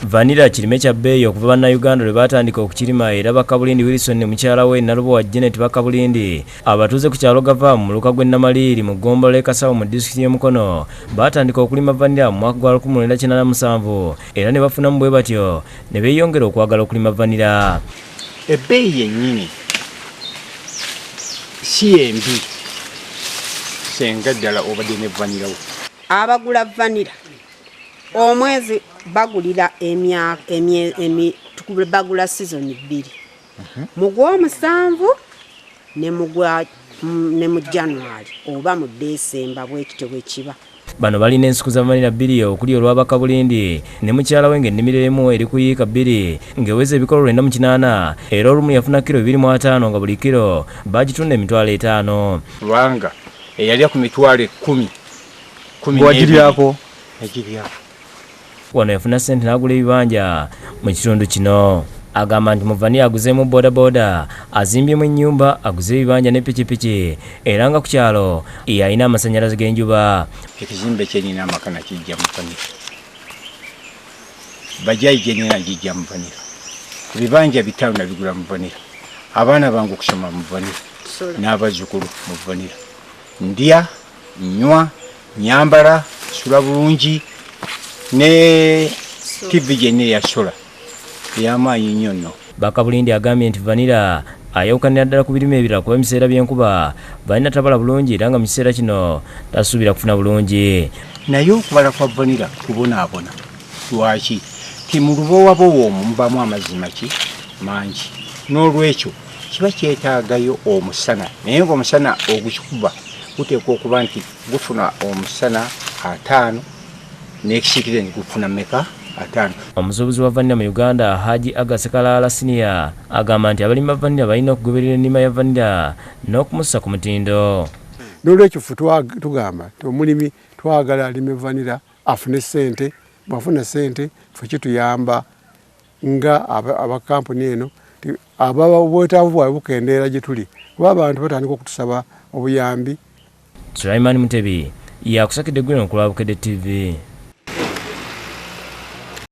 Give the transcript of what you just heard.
Vanilla kirime kya bbeeyi okuva bannayuganda lwe batandika okukirima era Bakabulindi Wilson ne mukyala we Nalubowa Janet Bakabulindi abatuuze ku kyalo Gava mu muluka gw'e Namaliiri mu ggombolola e Kasawo mu disitulikiti y'e Mukono batandika okulima vanilla mu mwaka gwa 1987 era ne bafunamu bwe batyo ne beeyongera okwagala okulima vanilla. Ebbeeyi yennyini si embi senga ddala obadde ne vanilla wo. Abagula vanilla omwezi bagulira bagula season 2 mu Gw'omusanvu ne mu January oba mu December bwekityo bwe kiba. Bano balina ensiku za vanilla 2 okuli olwa Bakabulindi ne mukyala we ng'ennimiro emu eri ku yiika 2 ng'eweza ebikolo 98 era olumu yafuna kilo 25 nga buli kilo bagitunda $5,000. Lwanga eyali ku mitwalo 10 wagiryako wano yafuna ssente n'agula ebibanja mu kitundu kino. Agamba nti mu vanilla aguzeemu bodaboda, azimbyemu ennyumba, aguze ebibanja ne pikipiki era nga ku kyalo yalina amasannyalaze g'enjuba. Ekizimbe kyenina amakana kijja mu vanilla, bajayi gyenina gijja mu vanilla, ebibanja 5 nabigula mu vanilla, abaana bange okusoma mu vanilla n'abazzukulu mu vanilla. Ndya, nywa, nyambala, sula bulungi ne TV gyenina ya sola yamaanyi nnyo nno. Bakabulindi agambye nti vanilla ayawukanira ddala ku birime ebirala kuba ebiseera by'enkuba balina tabala bulungi era nga mu kiseera kino tasuubira kufuna bulungi. Naye okubala kwa vanilla kubonaabona. Lwaki? Ti mu lubowabowa omwo mubamu amazzi mangi, n'olwekyo kiba kyetaagayo omusana, naye ng'omusana ogukikuba guteekwa okuba nti gufuna omusana 5 n'ekisiikirize nti gufuna mmeka 5. Omusuubuzi wa vanilla mu Uganda Haji Agasekalaala Senior agamba nti abalimi ba vanilla balina okugoberera ennima ya vanilla n'okumussa ku mutindo. N'olwekyo ffe tugamba nti omulimi twagala alime vanilla afune ssente, bw'afuna ssente ffe kituyamba nga abakampuni eno obwetaavu bwabwe bukendeera gye tuli kuba abantu batandika okutusaba obuyambi. Sulaiman Mutebi yakusakidde Gwino ku lwa Bukedde TV.